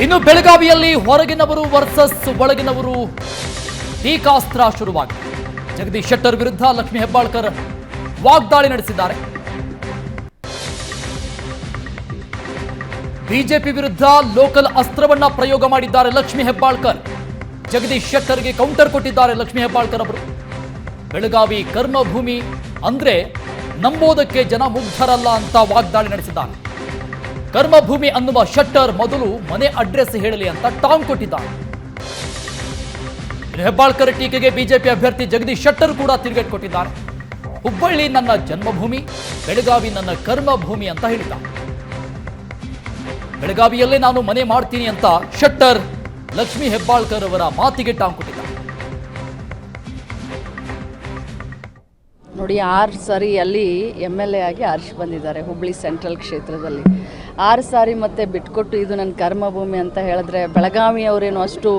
ಇನ್ನು ಬೆಳಗಾವಿಯಲ್ಲಿ ಹೊರಗಿನವರು ವರ್ಸಸ್ ಒಳಗಿನವರು ಟೀಕಾಸ್ತ್ರ ಶುರುವಾಗಿದೆ. ಜಗದೀಶ್ ಶೆಟ್ಟರ್ ವಿರುದ್ಧ ಲಕ್ಷ್ಮೀ ಹೆಬ್ಬಾಳ್ಕರ್ ವಾಗ್ದಾಳಿ ನಡೆಸಿದ್ದಾರೆ. ಬಿಜೆಪಿ ವಿರುದ್ಧ ಲೋಕಲ್ ಅಸ್ತ್ರವನ್ನ ಪ್ರಯೋಗ ಮಾಡಿದ್ದಾರೆ ಲಕ್ಷ್ಮೀ ಹೆಬ್ಬಾಳ್ಕರ್. ಜಗದೀಶ್ ಶೆಟ್ಟರ್ಗೆ ಕೌಂಟರ್ ಕೊಟ್ಟಿದ್ದಾರೆ ಲಕ್ಷ್ಮೀ ಹೆಬ್ಬಾಳ್ಕರ್ ಅವರು. ಬೆಳಗಾವಿ ಕರ್ಮಭೂಮಿ ಅಂದ್ರೆ ನಂಬೋದಕ್ಕೆ ಜನ ಮುಗ್ಧರಲ್ಲ ಅಂತ ವಾಗ್ದಾಳಿ ನಡೆಸಿದ್ದಾರೆ. ಕರ್ಮಭೂಮಿ ಅನ್ನುವ ಶೆಟ್ಟರ್ ಮೊದಲು ಮನೆ ಅಡ್ರೆಸ್ ಹೇಳಲಿ ಅಂತ ಟಾಂಗ್ ಕೊಟ್ಟಿದ್ದಾರೆ. ಹೆಬ್ಬಾಳ್ಕರ್ ಟೀಕೆಗೆ ಬಿಜೆಪಿ ಅಭ್ಯರ್ಥಿ ಜಗದೀಶ್ ಶೆಟ್ಟರ್ ಕೂಡ ತಿರುಗೇಟು ಕೊಟ್ಟಿದ್ದಾರೆ. ಹುಬ್ಬಳ್ಳಿ ನನ್ನ ಜನ್ಮಭೂಮಿ, ಬೆಳಗಾವಿ ನನ್ನ ಕರ್ಮಭೂಮಿ ಅಂತ ಹೇಳಿದ್ದಾರೆ. ಬೆಳಗಾವಿಯಲ್ಲೇ ನಾನು ಮನೆ ಮಾಡ್ತೀನಿ ಅಂತ ಶೆಟ್ಟರ್ ಲಕ್ಷ್ಮೀ ಹೆಬ್ಬಾಳ್ಕರ್ ಅವರ ಮಾತಿಗೆ ಟಾಂಗ್ ಕೊಟ್ಟಿದ್ದಾರೆ. ನೋಡಿ, 6 ಸಾರಿ ಅಲ್ಲಿ MLA ಆಗಿ ಆರಿಸಿ ಬಂದಿದ್ದಾರೆ ಹುಬ್ಬಳ್ಳಿ ಸೆಂಟ್ರಲ್ ಕ್ಷೇತ್ರದಲ್ಲಿ. 6 ಸಾರಿ ಮತ್ತೆ ಬಿಟ್ಕೊಟ್ಟು ಇದು ನನ್ನ ಕರ್ಮಭೂಮಿ ಅಂತ ಹೇಳಿದ್ರೆ ಬೆಳಗಾವಿಯವರೇನೋ ಅಷ್ಟು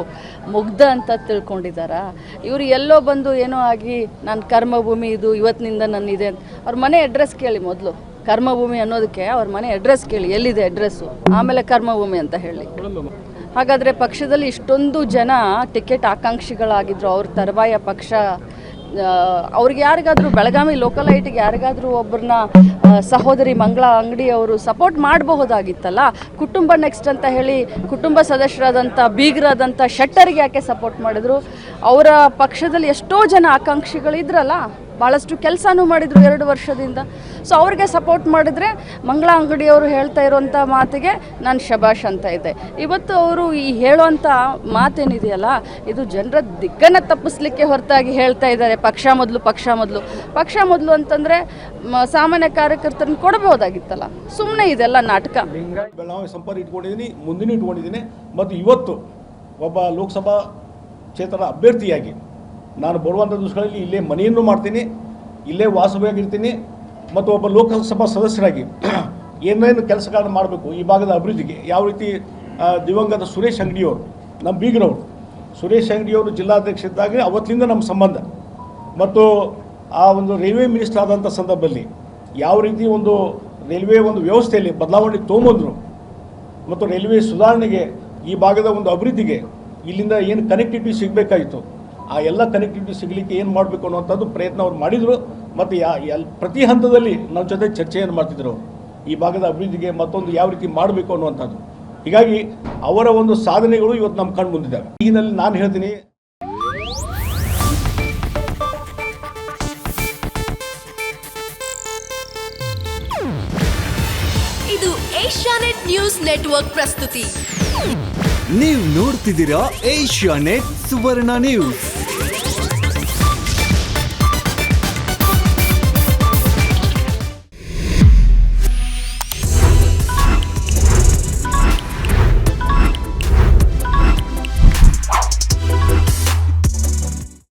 ಮುಗ್ಧ ಅಂತ ತಿಳ್ಕೊಂಡಿದ್ದಾರಾ? ಇವರು ಎಲ್ಲೋ ಬಂದು ಏನೋ ಆಗಿ ನನ್ನ ಕರ್ಮಭೂಮಿ ಇದು ಇವತ್ತಿನಿಂದ ನನ್ನಿದೆ ಅಂತ ಅವ್ರ ಮನೆ ಅಡ್ರೆಸ್ ಕೇಳಿ. ಮೊದಲು ಕರ್ಮಭೂಮಿ ಅನ್ನೋದಕ್ಕೆ ಅವ್ರ ಮನೆ ಅಡ್ರೆಸ್ ಕೇಳಿ, ಎಲ್ಲಿದೆ ಅಡ್ರೆಸ್ಸು, ಆಮೇಲೆ ಕರ್ಮಭೂಮಿ ಅಂತ ಹೇಳಿ. ಹಾಗಾದರೆ ಪಕ್ಷದಲ್ಲಿ ಇಷ್ಟೊಂದು ಜನ ಟಿಕೆಟ್ ಆಕಾಂಕ್ಷಿಗಳಾಗಿದ್ರು, ಅವ್ರ ತರುವಾಯ ಪಕ್ಷ ಅವ್ರಿಗೆ ಯಾರಿಗಾದರೂ ಬೆಳಗಾವಿ ಲೋಕಲೈಟಿಗೆ ಯಾರಿಗಾದರೂ ಒಬ್ಬರನ್ನ ಸಹೋದರಿ ಮಂಗಳಾ ಅಂಗಡಿ ಅವರು ಸಪೋರ್ಟ್ ಮಾಡಬಹುದಾಗಿತ್ತಲ್ಲ. ಕುಟುಂಬ ನೆಕ್ಸ್ಟ್ ಅಂತ ಹೇಳಿ ಕುಟುಂಬ ಸದಸ್ಯರಾದಂಥ ಬೀಗರಾದಂಥ ಶೆಟ್ಟರ್ಗೆ ಯಾಕೆ ಸಪೋರ್ಟ್ ಮಾಡಿದ್ರು? ಅವರ ಪಕ್ಷದಲ್ಲಿ ಎಷ್ಟೋ ಜನ ಆಕಾಂಕ್ಷಿಗಳಿದ್ರಲ್ಲ, ಭಾಳಷ್ಟು ಕೆಲಸನೂ ಮಾಡಿದರು 2 ವರ್ಷದಿಂದ. ಸೊ ಅವ್ರಿಗೆ ಸಪೋರ್ಟ್ ಮಾಡಿದರೆ ಮಂಗಳಾ ಅಂಗಡಿಯವರು ಹೇಳ್ತಾ ಇರೋಂಥ ಮಾತಿಗೆ ನಾನು ಶಬಾಷ್ ಅಂತ ಇದೆ. ಇವತ್ತು ಅವರು ಈ ಹೇಳುವಂಥ ಮಾತೇನಿದೆಯಲ್ಲ, ಇದು ಜನರ ದಿಕ್ಕನ್ನು ತಪ್ಪಿಸ್ಲಿಕ್ಕೆ ಹೊರತಾಗಿ ಹೇಳ್ತಾ ಇದ್ದಾರೆ ಪಕ್ಷ ಮೊದಲು ಪಕ್ಷ ಮೊದಲು ಪಕ್ಷ ಮೊದಲು ಅಂತಂದರೆ ಸಾಮಾನ್ಯ ಕಾರ್ಯಕರ್ತರನ್ನ ಕೊಡಬಹುದಾಗಿತ್ತಲ್ಲ. ಸುಮ್ಮನೆ ಇದೆಲ್ಲ ನಾಟಕ. ಬೆಳಗಾವಿ ಸಂಪರ್ಕ ಇಟ್ಕೊಂಡಿದ್ದೀನಿ, ಮುಂದಿನ ಇಟ್ಕೊಂಡಿದ್ದೀನಿ. ಮತ್ತು ಇವತ್ತು ಒಬ್ಬ ಲೋಕಸಭಾ ಕ್ಷೇತ್ರದ ಅಭ್ಯರ್ಥಿಯಾಗಿ ನಾನು ಬರುವಂಥ ದಿವಸಗಳಲ್ಲಿ ಇಲ್ಲೇ ಮನೆಯನ್ನು ಮಾಡ್ತೀನಿ, ಇಲ್ಲೇ ವಾಸವಾಗಿರ್ತೀನಿ. ಮತ್ತು ಒಬ್ಬ ಲೋಕಸಭಾ ಸದಸ್ಯರಾಗಿ ಏನೇನು ಕೆಲಸಗಳನ್ನು ಮಾಡಬೇಕು ಈ ಭಾಗದ ಅಭಿವೃದ್ಧಿಗೆ, ಯಾವ ರೀತಿ ದಿವಂಗತ ಸುರೇಶ್ ಅಂಗಡಿಯವರು, ನಮ್ಮ ಬೀಗರವರು ಸುರೇಶ್ ಅಂಗಡಿಯವರು ಜಿಲ್ಲಾಧ್ಯಕ್ಷರಿದ್ದಾಗ ಅವತ್ತಿನಿಂದ ನಮ್ಮ ಸಂಬಂಧ, ಮತ್ತು ಆ ಒಂದು ರೈಲ್ವೆ ಮಿನಿಸ್ಟರ್ ಆದಂಥ ಸಂದರ್ಭದಲ್ಲಿ ಯಾವ ರೀತಿ ಒಂದು ರೈಲ್ವೆ ಒಂದು ವ್ಯವಸ್ಥೆಯಲ್ಲಿ ಬದಲಾವಣೆ ತೊಗೊಂಬಂದರು, ಮತ್ತು ರೈಲ್ವೆ ಸುಧಾರಣೆಗೆ ಈ ಭಾಗದ ಒಂದು ಅಭಿವೃದ್ಧಿಗೆ ಇಲ್ಲಿಂದ ಏನು ಕನೆಕ್ಟಿವಿಟಿ ಸಿಗಬೇಕಾಯಿತು ಆ ಎಲ್ಲ ಕನೆಕ್ಟಿವಿಟಿ ಸಿಗಲಿಕ್ಕೆ ಏನು ಮಾಡಬೇಕು ಅನ್ನೋಂಥದ್ದು ಪ್ರಯತ್ನ ಅವ್ರು ಮಾಡಿದರು. ಮತ್ತು ಪ್ರತಿ ಹಂತದಲ್ಲಿ ನಮ್ಮ ಜೊತೆ ಚರ್ಚೆಯನ್ನು ಮಾಡ್ತಿದ್ರು ಈ ಭಾಗದ ಅಭಿವೃದ್ಧಿಗೆ ಮತ್ತೊಂದು ಯಾವ ರೀತಿ ಮಾಡಬೇಕು ಅನ್ನುವಂಥದ್ದು. ಹೀಗಾಗಿ ಅವರ ಒಂದು ಸಾಧನೆಗಳು ಇವತ್ತು ನಮ್ಮ ಕಣ್ಣು ಮುಂದಿದ್ದಾವೆ. ಈಗಿನಲ್ಲಿ ನಾನು ಹೇಳ್ತೀನಿ, ಇದು ಏಷ್ಯಾನೆಟ್ ನ್ಯೂಸ್ ನೆಟ್ವರ್ಕ್ ಪ್ರಸ್ತುತಿ. ನೀವು ನೋಡ್ತಿದ್ದೀರಾ ಏಷ್ಯಾನೆಟ್ ಸುವರ್ಣ ನ್ಯೂಸ್.